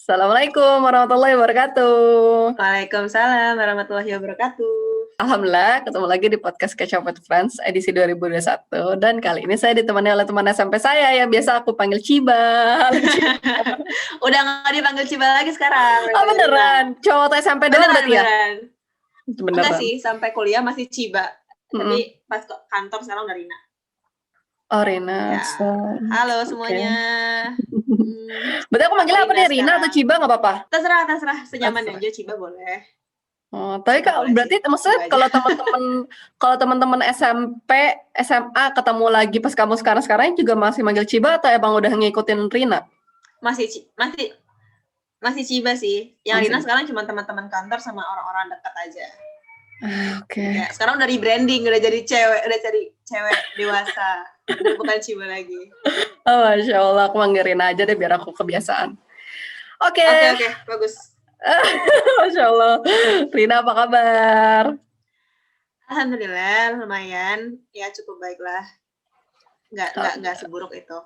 Assalamualaikum warahmatullahi wabarakatuh. Waalaikumsalam warahmatullahi wabarakatuh. Alhamdulillah ketemu lagi di podcast Catch Up with Friends edisi 2021 dan kali ini saya ditemani oleh teman SMP saya yang biasa aku panggil Ciba. Halo, Ciba. Udah nggak dipanggil Ciba lagi sekarang. Oh beneran? Cowok SMP doang berarti ya? Beneran. Enggak Beneran. sih, sampai kuliah masih Ciba. Mm-mm. Tapi pas ke kantor sekarang udah Rina. Oh Rina. Ya. Halo semuanya. Berarti aku manggilnya apa nih? Rina atau Ciba nggak apa-apa? Terserah senyamannya aja, Ciba boleh. Oh, tapi berarti maksudnya kalau teman-teman SMP, SMA ketemu lagi pas kamu sekarang juga masih manggil Ciba atau emang udah ngikutin Rina? Masih Ciba sih. Yang Rina sekarang cuma teman-teman kantor sama orang-orang dekat aja. Oke. Ya, sekarang udah rebranding, udah jadi cewek dewasa. Udah bukan Ciba lagi. Oh, Masya Allah, aku manggil Rina aja deh biar aku kebiasaan. Oke, bagus. Masya Allah. Rina apa kabar? Alhamdulillah, lumayan. Ya cukup baik lah. Nggak seburuk itu.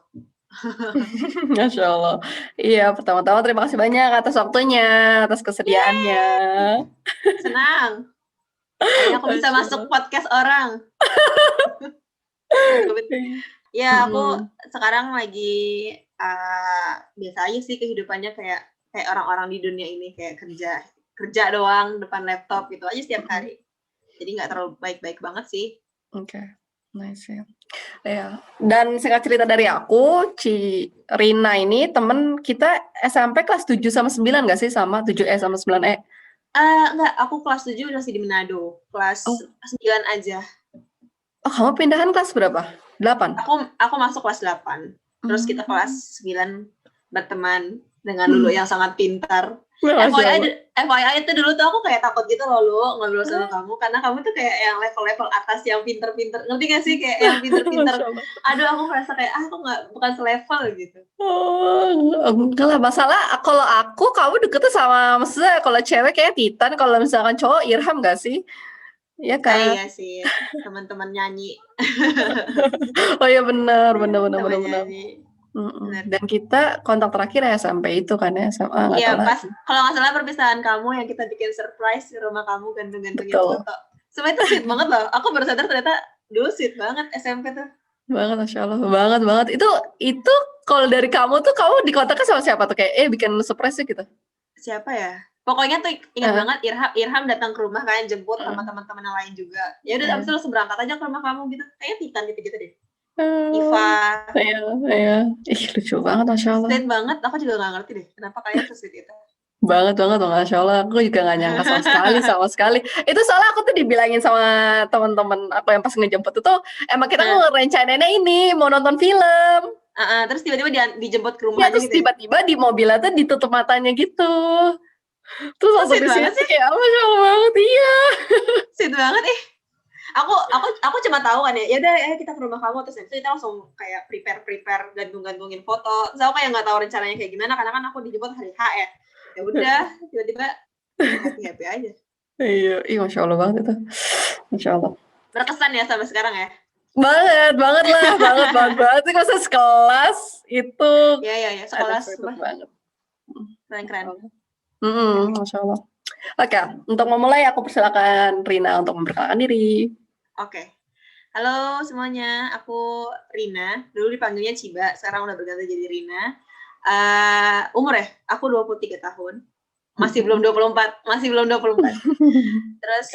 Masya Allah. Iya, pertama-tama terima kasih banyak atas waktunya, atas kesediaannya. Senang. Aku bisa masuk podcast orang. Ya, aku sekarang lagi biasa aja sih kehidupannya kayak orang-orang di dunia ini, kayak kerja doang depan laptop gitu aja setiap hari. Jadi nggak terlalu baik-baik banget sih. Oke. Nice ya. Ya. Dan singkat cerita dari aku, Rina ini temen kita SMP kelas 7 sama 9 nggak sih? Sama 7E sama 9E? Enggak, aku kelas 7 masih di Manado. Kelas 9 aja. Oh, kamu pindahan kelas berapa? 8? Aku masuk kelas 8. Terus kita kelas 9 berteman dengan Lulu yang sangat pintar. FYI itu dulu tuh aku kayak takut gitu loh Lu ngobrol sama kamu, karena kamu tuh kayak yang level-level atas yang pinter-pinter, ngerti gak sih, kayak yang pinter-pinter. Aduh, aku merasa kayak aku bukan selevel gitu. Enggak lah, masalah kalau kamu deketnya sama, maksudnya kalau cewek kayak Titan, kalau misalkan cowok Irham gak sih? Iya kan? Iya sih, teman-teman nyanyi. Oh iya benar. Dan kita kontak terakhir ya sampai itu kan ya SMA. Iya, pas kalau nggak salah perpisahan kamu yang kita bikin surprise di rumah kamu, ganteng-gantengin foto. Semua itu sweet banget loh. Aku baru sadar ternyata dulu sweet banget SMP tuh. Banget, Masya Allah, banget. Itu kalau dari kamu tuh, kamu dikontakkan sama siapa tuh? Kayak bikin surprise gitu? Siapa ya? Pokoknya tuh ingat banget Irham datang ke rumah kan, jemput sama teman-teman yang lain juga. Ya udah, abis itu langsung berangkat aja ke rumah kamu gitu. Kayaknya Titan gitu deh. Iva. Iya. Ih, lucu banget, Masya Allah. Sweet banget, aku juga gak ngerti deh kenapa kalian se-sweet itu. Banget, Masya Allah. Aku juga gak nyangka sama sekali. Itu soalnya aku tuh dibilangin sama teman-teman aku yang pas ngejemput itu, emang kita ngerencanainnya ini, mau nonton film. Terus tiba-tiba dijemput ke rumah. Ya, terus tiba-tiba di mobilnya tuh ditutup matanya gitu. Terus langsung di sini kayak, Masya Allah banget, iya. Sweet banget Aku cuma tahu kan ya udah kita ke rumah kamu, terus itu kita langsung kayak prepare gantung-gantungin foto. Terus aku kayak nggak tahu rencananya kayak gimana, karena kan aku dijemput hari H ya. Ya udah, tiba-tiba happy aja. Iya, Masya Allah banget itu. Masya Allah. Berkesan ya sampai sekarang ya? Banget lah, banget. Itu masa sekelas itu. Iya, sekelas banget. Keren. Masya Allah. Oke, untuk memulai aku persilakan Rina untuk memperkenalkan diri. Oke. Halo semuanya, aku Rina. Dulu dipanggilnya Ciba, sekarang udah berganti jadi Rina. Umur ya, aku 23 tahun. Masih belum 24. Terus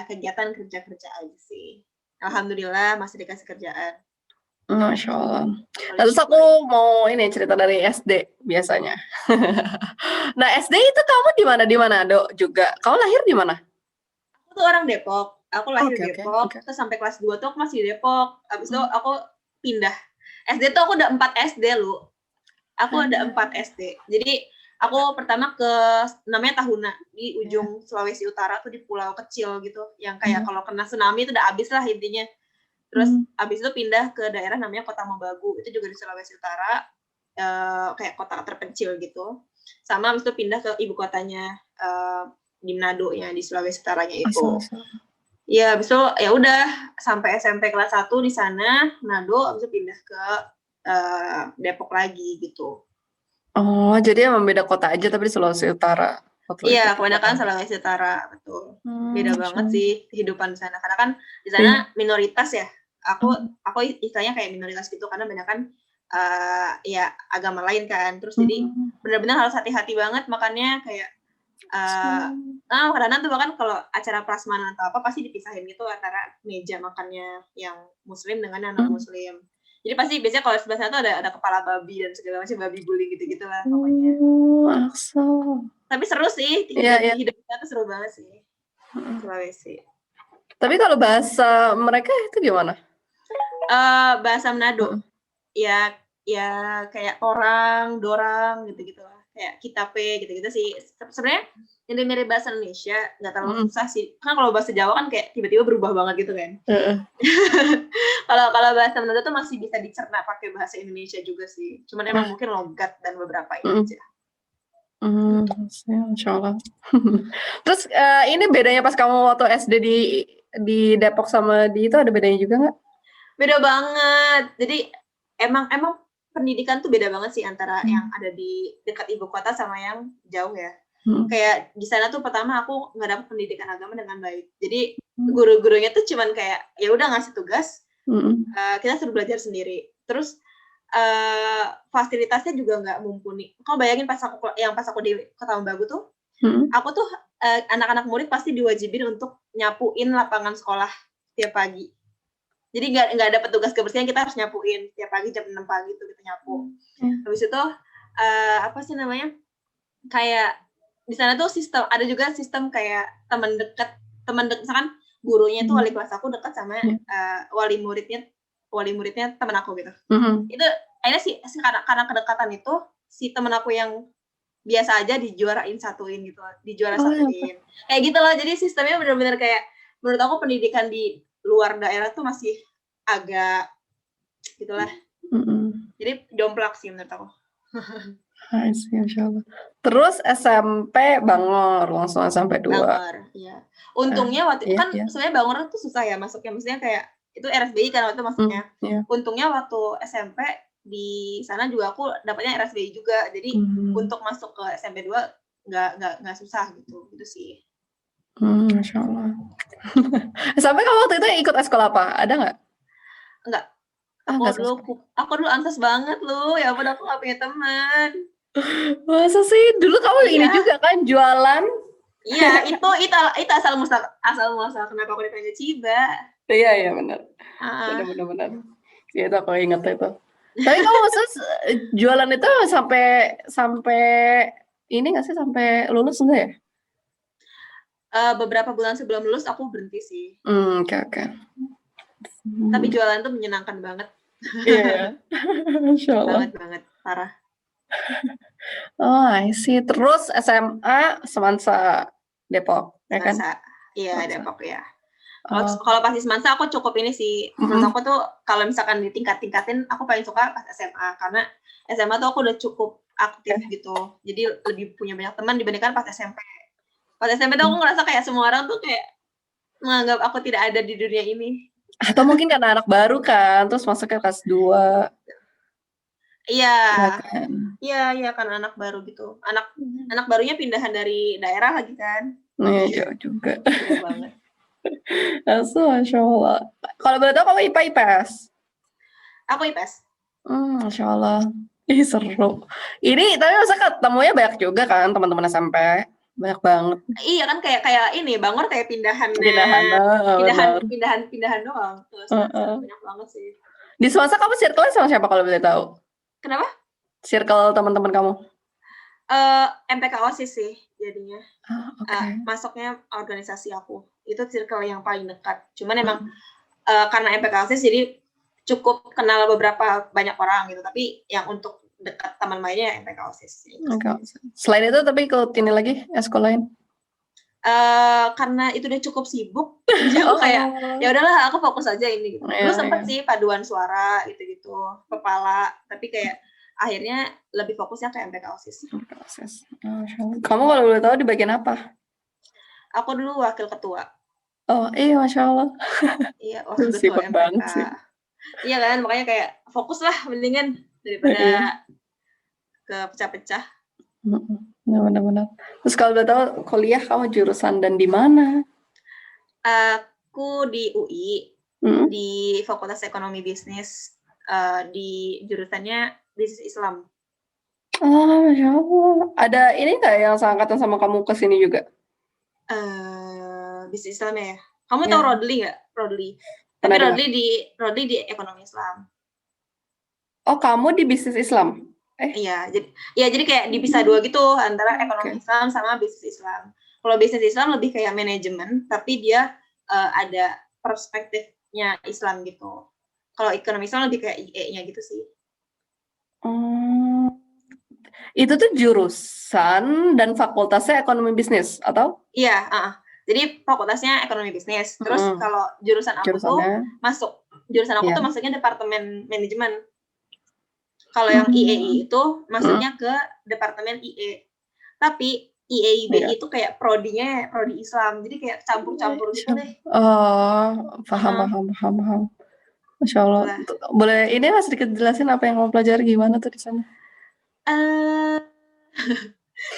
kegiatan kerja aja sih. Alhamdulillah masih dikasih kerjaan. Masya Allah. Terus aku mau cerita dari SD biasanya. Nah, SD itu kamu di mana, Dok? Juga. Kamu lahir di mana? Aku tuh orang Depok. Aku lahir di Depok. Terus sampai kelas 2 tuh aku masih di Depok. Habis itu aku pindah. SD tuh aku udah 4 SD, Lu. Aku ada 4 SD. Jadi aku pertama ke namanya Tahuna di ujung Sulawesi Utara tuh, di pulau kecil gitu. Yang kayak kalau kena tsunami itu udah habis lah intinya. Terus abis itu pindah ke daerah namanya Kota Mobagu, itu juga di Sulawesi Utara, kayak kota terpencil gitu. Sama abis itu pindah ke ibu kotanya di Manado ya, di Sulawesi Utaranya itu. Ya abis itu ya udah sampai SMP kelas 1 di sana Manado, abis itu pindah ke Depok lagi gitu. Oh, jadi emang beda kota aja tapi di Sulawesi Utara waktu itu Iya, kebanyakan perkuliahan. Sulawesi Utara, betul. Beda Masya banget Allah. sih kehidupan di sana. Karena kan di Iya. sana minoritas ya. Aku Hmm. aku istilahnya kayak minoritas gitu karena banyak kan ya agama lain kan. Terus jadi Hmm. benar-benar harus hati-hati banget makannya kayak kadang-kadang tuh bahkan kalau acara prasmanan atau apa pasti dipisahin gitu antara meja makannya yang muslim dengan yang non Hmm. muslim. Jadi pasti biasanya kalau sebelah sana tuh ada kepala babi dan segala macam babi guling gitu-gitu lah pokoknya. Aksa. Tapi seru sih, Iya, hidup iya. hidup kita tuh seru banget sih, Hmm. Sulawesi. Tapi kalau bahasa mereka itu gimana? Bahasa Manado, Heeh. ya ya kayak orang, dorang gitu-gitu lah, kayak kitape gitu-gitu sih. Sebenarnya mirip-mirip bahasa Indonesia, nggak terlalu Hmm. susah sih. Kan kalau bahasa Jawa kan kayak tiba-tiba berubah banget gitu kan. Heeh. Kalau kalau bahasa Manado tuh masih bisa dicerna pakai bahasa Indonesia juga sih. Cuman emang mungkin logat dan beberapa ini Hmm. aja. Masya Allah. Terus ini bedanya pas kamu waktu SD di Depok sama di itu ada bedanya juga nggak? Beda banget. Jadi emang pendidikan tuh beda banget sih antara yang ada di dekat ibu kota sama yang jauh ya. Kayak di sana tuh pertama aku nggak dapet pendidikan agama dengan baik. Jadi guru-gurunya tuh cuman kayak ya udah ngasih tugas, kita suruh belajar sendiri. Terus fasilitasnya juga nggak mumpuni. Kau bayangin pas aku di Kota Ambagu tuh, aku tuh anak-anak murid pasti diwajibin untuk nyapuin lapangan sekolah tiap pagi. Jadi nggak dapat tugas kebersihan, kita harus nyapuin tiap pagi jam 6 pagi tuh kita nyapu. Habis itu apa sih namanya? Kayak di sana tuh ada juga sistem kayak teman dekat misalkan gurunya itu wali kelas aku dekat sama wali muridnya teman aku gitu. Itu akhirnya sih karena kedekatan itu si teman aku yang biasa aja satuin gitu, kayak gitu loh. Jadi sistemnya benar-benar kayak menurut aku pendidikan di luar daerah tuh masih agak gitulah. Jadi jomplang sih menurut aku. Insya Allah. Terus SMP Bangor langsung sampai 2. Bangor, iya. Untungnya waktu kan sebenarnya Bangor tuh susah ya masuknya, maksudnya kayak itu RSBI kan waktu masuknya. Untungnya waktu SMP di sana juga aku dapatnya RSBI juga, jadi untuk masuk ke SMP 2 nggak susah gitu sih. Masya Allah. Sampai kamu waktu itu ikut sekolah apa? Ada nggak? Enggak. Aku dulu ansos banget lu. Ya ampun, aku nggak punya teman. Masa sih? Dulu kamu ini juga kan jualan? Iya, itu asal muasal kenapa aku ditanya Ciba. Iya benar. Benar. Ya itu aku ingat itu. Tapi kamu maksud jualan itu sampai ini nggak sih, sampai lulus enggak ya? Beberapa bulan sebelum lulus aku berhenti sih. Oke. Tapi jualan tuh menyenangkan banget. Iya. Masya Allah. Banget, parah. Oh, I see. Terus SMA Semansa Depok, ya kan? Iya, Depok ya. Kalau pas di Semansa aku cukup ini sih. Menurut aku tuh kalau misalkan ditingkatin, aku paling suka pas SMA karena SMA tuh aku udah cukup aktif gitu. Jadi lebih punya banyak teman dibandingkan pas SMP. Pas SMP tuh aku ngerasa kayak semua orang tuh kayak menganggap aku tidak ada di dunia ini. Atau mungkin karena anak baru kan, terus masuknya kelas 2. Iya, karena anak baru gitu. Anak barunya pindahan dari daerah lagi kan. Iya juga. Iya banget. Masya Allah. Kalau boleh tahu kamu IPA IPS? Aku IPS. Masya Allah. Ih seru. Ini tapi masa ketemunya banyak juga kan teman-teman SMP? Banyak banget. Iya kan kayak ini Bangor kayak pindahan doang. Terus banyak banget sih. Di Semansa kamu circle sama siapa kalau boleh tahu? Kenapa? Circle teman-teman kamu? MPK OSIS sih jadinya. Masuknya organisasi aku. Itu circle yang paling dekat. Cuman emang karena MPK OSIS jadi cukup kenal banyak orang gitu. Tapi yang untuk dekat teman mainnya MPK OSIS. Selain itu tapi ikut ini lagi eskul lain? Karena itu udah cukup sibuk, jadi aku kayak ya udahlah aku fokus aja ini gitu. Dulu sempet sih paduan suara gitu kepala, tapi kayak akhirnya lebih fokusnya ke MPK OSIS. Kamu kalau boleh tahu di bagian apa? Aku dulu wakil ketua. Oh iya, Masya Allah. Iya, wakil ketua MPK. Iya kan, makanya kayak fokus lah mendingan daripada kepecah-pecah. Benar-benar. Terus kalau udah tahu kuliah kamu jurusan dan di mana? Aku di UI, di Fakultas Ekonomi Bisnis, di jurusannya Bisnis Islam. Masya Allah. Ada ini nggak yang seangkatan sama kamu kesini juga? Bisnis Islam ya? Kamu tahu Rodli nggak? Rodli. Tapi Rodli di Ekonomi Islam. Oh, kamu di Bisnis Islam? Iya, jadi kayak dipisah dua gitu antara Ekonomi Islam sama Bisnis Islam. Kalau Bisnis Islam lebih kayak manajemen, tapi dia ada perspektifnya Islam gitu. Kalau Ekonomi Islam lebih kayak IE-nya gitu sih. Itu tuh jurusan dan fakultasnya ekonomi bisnis atau? Iya, jadi fakultasnya ekonomi bisnis. Terus kalau jurusan aku tuh masuknya departemen manajemen. Kalau yang IEI itu masuknya ke departemen IE. Tapi IEIB itu kayak prodinya prodi Islam. Jadi kayak campur-campur gitu deh. Paham. Masya Allah. Boleh ini lah sedikit jelasin apa yang kamu pelajari gimana tuh di sana?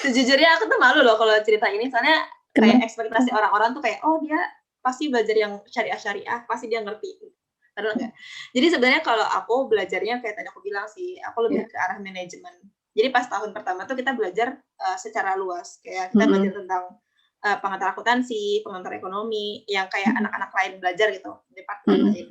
Sejujurnya aku tuh malu loh kalau cerita ini, soalnya kayak ekspektasi orang-orang tuh kayak, oh dia pasti belajar yang syariah, pasti dia ngerti. Padahal enggak. Jadi sebenarnya kalau aku belajarnya kayak tadi aku bilang sih, aku lebih ke arah manajemen. Jadi pas tahun pertama tuh kita belajar secara luas, kayak kita belajar tentang pengantar akuntansi, pengantar ekonomi, yang kayak anak-anak lain belajar gitu, departemen lain.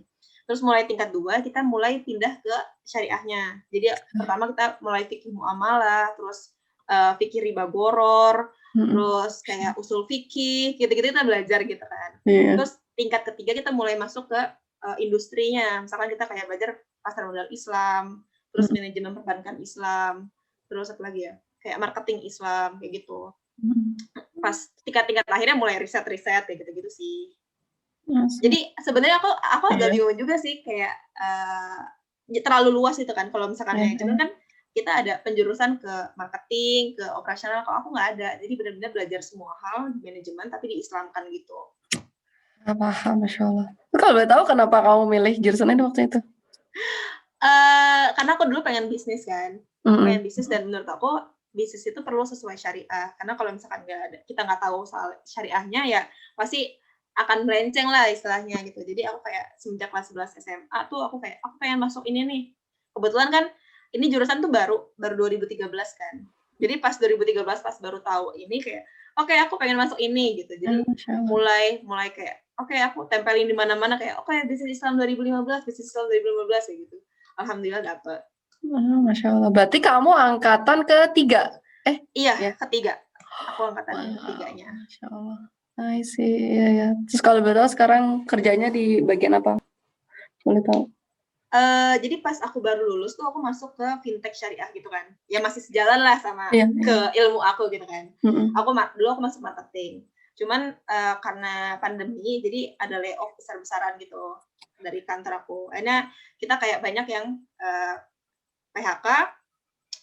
Terus mulai tingkat 2 kita mulai pindah ke syariahnya. Jadi pertama kita mulai fikih muamalah, terus fikih riba goror, terus kayak usul fikih, gitu-gitu kita belajar gitu kan. Terus tingkat ketiga kita mulai masuk ke industrinya. Misalkan kita kayak belajar pasar modal Islam, terus manajemen perbankan Islam, terus apa lagi ya? Kayak marketing Islam, kayak gitu. Pas tingkat-tingkat akhirnya mulai riset-riset kayak gitu-gitu sih. Jadi sebenarnya aku agak bingung juga sih, kayak terlalu luas itu kan. Kalau misalkan manajemen kan kita ada penjurusan ke marketing, ke operasional. Kalau aku nggak ada, jadi benar-benar belajar semua hal di manajemen tapi diislamkan gitu. Paham, Masya Allah. Kalau boleh tahu kenapa kamu milih jurusan itu waktu itu? Karena aku dulu pengen bisnis kan, pengen bisnis, dan menurut aku bisnis itu perlu sesuai syariah. Karena kalau misalkan kita nggak tahu soal syariahnya, ya pasti akan melenceng lah istilahnya gitu. Jadi aku kayak semenjak kelas 11 SMA tuh aku pengen masuk ini nih. Kebetulan kan ini jurusan tuh baru 2013 kan. Jadi pas 2013 pas baru tahu ini kayak oke, aku pengen masuk ini gitu. Jadi mulai kayak oke, aku tempelin di mana-mana kayak oke, bisnis Islam 2015 kayak gitu. Alhamdulillah dapet. Masya Allah. Berarti kamu angkatan ketiga? Iya, ketiga. Aku angkatan ketiganya. Masya Allah. I see, ya. Terus kalau betul sekarang kerjanya di bagian apa? Boleh tahu? Jadi pas aku baru lulus tuh aku masuk ke fintech syariah gitu kan. Ya masih sejalan lah sama ke ilmu aku gitu kan. Dulu aku masuk marketing. Cuman karena pandemi jadi ada layoff besar-besaran gitu dari kantor aku. Akhirnya kita kayak banyak yang PHK.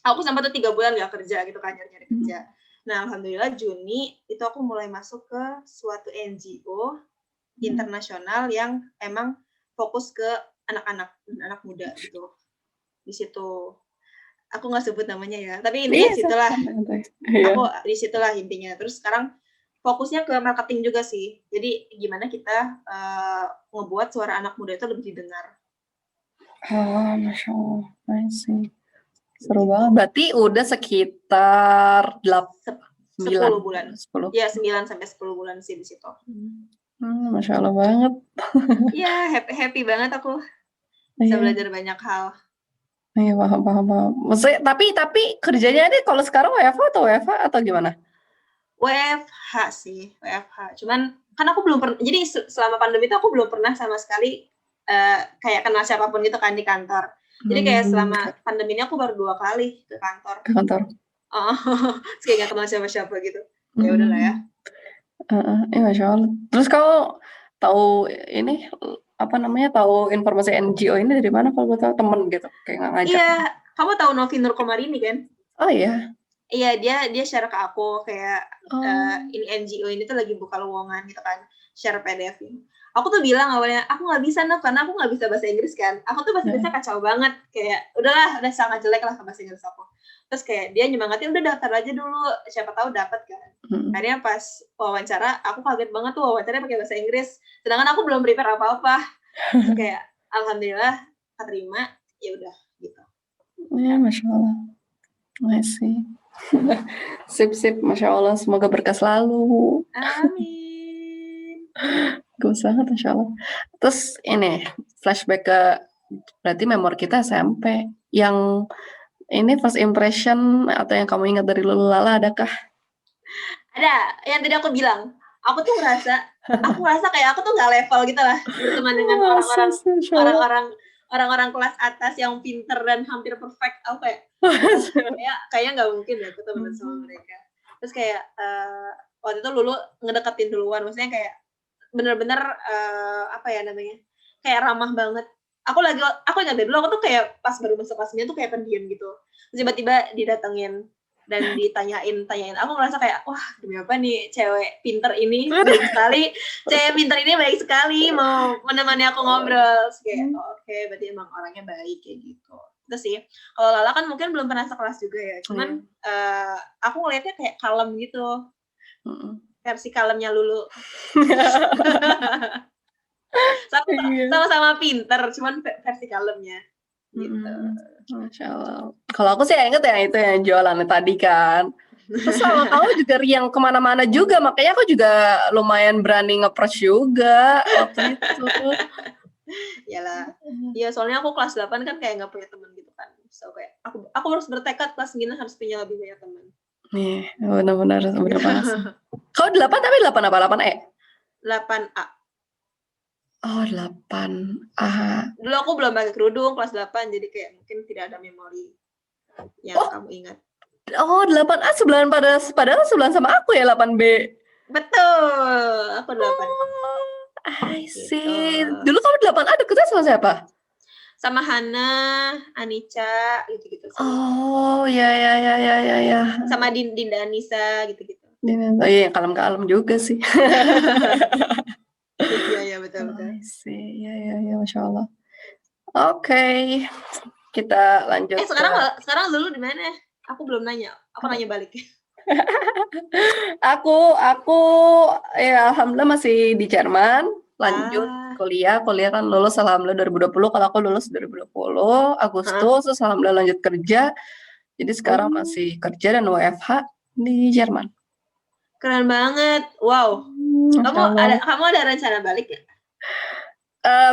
Aku sampai tuh 3 bulan gak kerja gitu kan, nyari kerja. Nah, alhamdulillah Juni itu aku mulai masuk ke suatu NGO internasional yang emang fokus ke anak-anak dan anak muda gitu. Di situ aku nggak sebut namanya ya, tapi intinya situlah. Aku di situlah intinya. Terus sekarang fokusnya ke marketing juga sih. Jadi gimana kita ngebuat suara anak muda itu lebih didengar. Masya Allah. I see. Seru banget. Berarti udah sekitar 10 bulan. 10. Ya, 9 sampai 10 bulan sih di situ. Masya Allah banget. Iya, happy banget aku. Bisa belajar banyak hal. Iya, paham. Maksudnya, tapi kerjanya ini kalau sekarang WFH atau gimana? WFH sih, WFH. Cuman kan aku belum pernah, jadi selama pandemi itu aku belum pernah sama sekali kayak kenal siapapun gitu kan di kantor. Jadi kayak selama pandemi ini aku baru 2 kali ke kantor. Kayak gak kenal siapa-siapa gitu. Ya udahlah ya. Masya Allah. Terus kau tahu ini tahu informasi NGO ini dari mana? Kalau tahu temen gitu kayak nggak ngajak. Iya, kamu tahu Novi Nur Komarini kan? Oh iya. Iya, dia share ke aku kayak ini NGO ini tuh lagi buka lowongan gitu kan, share PDF ini. Aku tuh bilang awalnya aku nggak bisa karena aku nggak bisa bahasa Inggris kan. Aku tuh bahasa Inggrisnya kacau banget, kayak udah sangat jelek lah bahasa Inggris aku. Terus kayak dia nyemangatin, udah daftar aja dulu, siapa tahu dapat kan. Akhirnya pas wawancara, aku kaget banget tuh wawancaranya pakai bahasa Inggris. Sedangkan aku belum prepare apa-apa. Terus kayak alhamdulillah keterima, ya udah gitu. Ya, Masya Allah. I see. Sip, Masya Allah. Semoga berkah selalu. Amin. Gus banget, Masya Allah. Terus ini, flashback ke, berarti memori kita SMP. Yang ini first impression atau yang kamu ingat dari Lulu Lala adakah? Ada, yang tadi aku bilang. Aku ngerasa kayak aku tuh nggak level gitu lah berteman dengan orang-orang kelas atas yang pinter dan hampir perfect. Aku kayak nggak mungkin ya ketemu sama mereka. Terus kayak waktu itu Lulu ngedeketin duluan, maksudnya kayak bener-bener apa ya namanya, kayak ramah banget. Aku ingat dulu aku tuh kayak pas baru masuk kelasnya tuh kayak pendiam gitu. Terus tiba-tiba didatengin dan ditanyain. Aku ngerasa kayak, wah demi apa nih cewek pinter ini baik sekali. Cewek pinter ini baik sekali mau menemani aku ngobrol. Kayak oke, berarti emang orangnya baik kayak gitu. Itu sih. Kalau Lala kan mungkin belum pernah sekelas juga ya. Cuman aku ngeliatnya kayak kalem gitu. Versi kalemnya Lulu. Sama-sama pinter, cuman versi kalemnya. Gitu. Masya Allah. Kalau aku sih inget ya itu yang jualannya tadi kan. Terus sama kamu juga riang kemana-mana juga, makanya aku juga lumayan berani nge-approach juga waktu itu. Iyalah. Iya, soalnya aku kelas 8 kan kayak nggak punya teman gitu kan. So kayak aku harus bertekad kelas 9 harus punya lebih banyak teman. Nih, benar-benar banget. Kau 8 tapi 8 apa? 8E? 8A. Oh, 8A. Dulu aku belum pakai kerudung kelas 8, jadi kayak mungkin tidak ada memori yang kamu ingat. Oh, 8A sebelahan padahal sebelahan sama aku ya 8B. Betul, aku 8. I see. Gitu. Dulu kamu 8A deketnya sama siapa? Sama Hana, Anica, gitu-gitu. Oh, ya. Sama Dinda Anissa, gitu-gitu. Oh iya, kalem-kalem juga sih. Iya, betul. I see. Ya, Masya Allah. Oke, kita lanjut. Sekarang dulu di mana? Aku belum nanya. Aku nanya balik. Aku ya alhamdulillah masih di Jerman, lanjut kuliah kan lulus alhamdulillah 2020, kalau aku lulus 2020 Agustus, terus alhamdulillah lanjut kerja. Jadi sekarang masih kerja dan WFH di Jerman. Keren banget. Wow. Kamu ada rencana balik ya?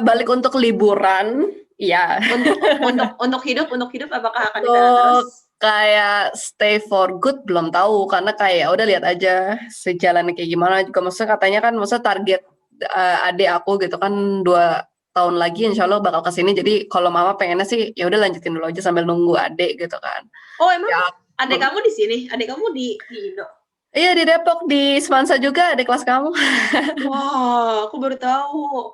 Balik untuk liburan, ya. Untuk hidup apakah akan di sana terus? Kayak stay for good belum tahu, karena kayak udah lihat aja sejalannya kayak gimana juga. Maksudnya katanya kan, target adik aku gitu kan 2 tahun lagi insya Allah bakal kesini. Jadi kalau mama pengennya sih ya udah lanjutin dulu aja sambil nunggu adik gitu kan. Oh emang ya, adik kamu di sini? Adik kamu di Indo? Iya di Depok, di Semansa juga adik kelas kamu. Wah, aku baru tahu.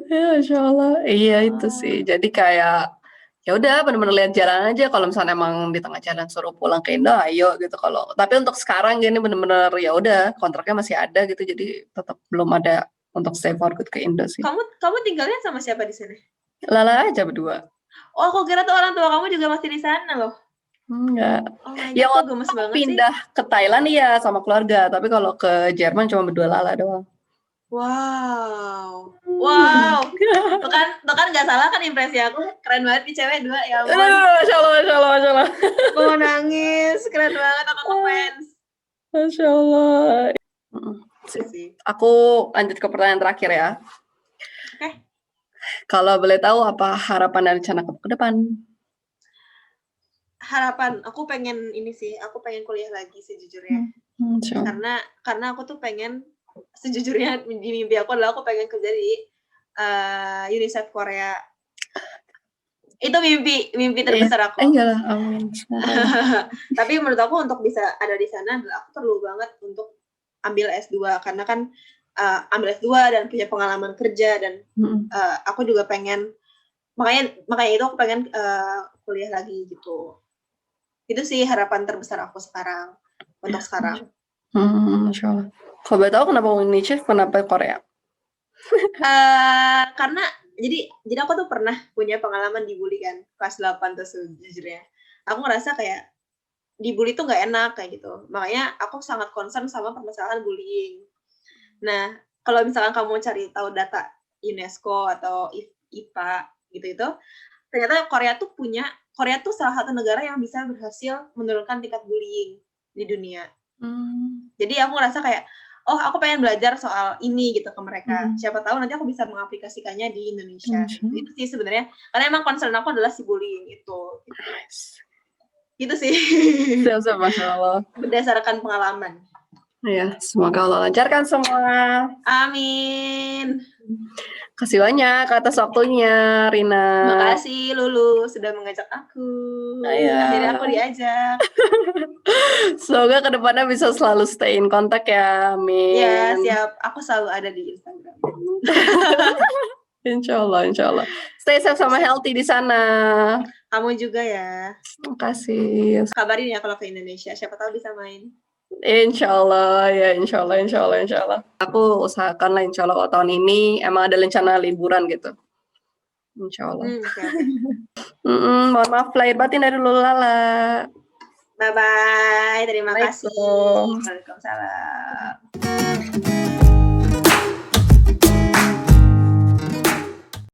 Ya Masya Allah. Iya itu sih. Jadi kayak ya udah benar-benar lihat jalan aja. Kalau misalnya emang di tengah jalan suruh pulang ke Indo, ayo gitu. Tapi untuk sekarang gini benar-benar ya udah kontraknya masih ada gitu. Jadi tetap belum ada untuk stay for good ke Indo sih. Kamu tinggalnya sama siapa di sini? Lala aja berdua. Oh, aku kira tuh orang tua kamu juga masih di sana loh. Enggak. Oh my God, kok gemes banget sih. Pindah ke Thailand iya sama keluarga. Tapi kalau ke Jerman cuma berdua Lala doang. Wow. Bahkan nggak salah kan impresi aku, keren banget nih cewek 2 ya ampun. Masya Allah. Aku mau nangis, keren banget, aku ngefans. Masya Allah. Aku lanjut ke pertanyaan terakhir ya. Oke. Kalau boleh tahu apa harapan dan rencana ke depan? Harapan, aku pengen kuliah lagi sejujurnya. Karena aku tuh pengen, sejujurnya di mimpi aku adalah aku pengen kerja di UNICEF Korea. Itu mimpi terbesar aku. Iyalah, amin. Tapi menurut aku untuk bisa ada di sana adalah aku perlu banget untuk ambil S2, karena kan ambil S2 dan punya pengalaman kerja dan aku juga pengen, makanya itu aku pengen kuliah lagi gitu. Itu sih harapan terbesar aku sekarang untuk sekarang. Masya Allah. Kalau boleh tahu kenapa UNICEF, kenapa Korea? Karena jadi aku tuh pernah punya pengalaman dibully kan kelas 8 tuh sejujurnya. Aku ngerasa kayak dibully tuh nggak enak kayak gitu. Makanya aku sangat concern sama permasalahan bullying. Nah, kalau misalkan kamu cari tahu data UNESCO atau IPA gitu, ternyata Korea tuh salah satu negara yang bisa berhasil menurunkan tingkat bullying di dunia. Jadi aku ngerasa kayak, oh aku pengen belajar soal ini gitu ke mereka. Siapa tahu nanti aku bisa mengaplikasikannya di Indonesia. Itu sih sebenarnya. Karena emang concern aku adalah si bullying itu. Gitu sih. Siap, Masya Allah. Berdasarkan pengalaman. Ya, semoga Allah lancarkan semua. Amin. Kasih banyak atas waktunya, Rina. Makasih Lulu sudah mengajak aku. Akhirnya aku diajak. Semoga kedepannya bisa selalu stay in contact ya, amin. Ya, siap. Aku selalu ada di Instagram. Insya Allah. Stay safe sama healthy di sana. Kamu juga ya. Makasih. Kabarin ya kalau ke Indonesia, siapa tahu bisa main. Insya Allah. Aku usahakan lah insya Allah kalau tahun ini emang ada rencana liburan gitu. Insya Allah. Mohon maaf lahir batin dari Lulala. Bye-bye. Terima kasih. Waalaikumsalam.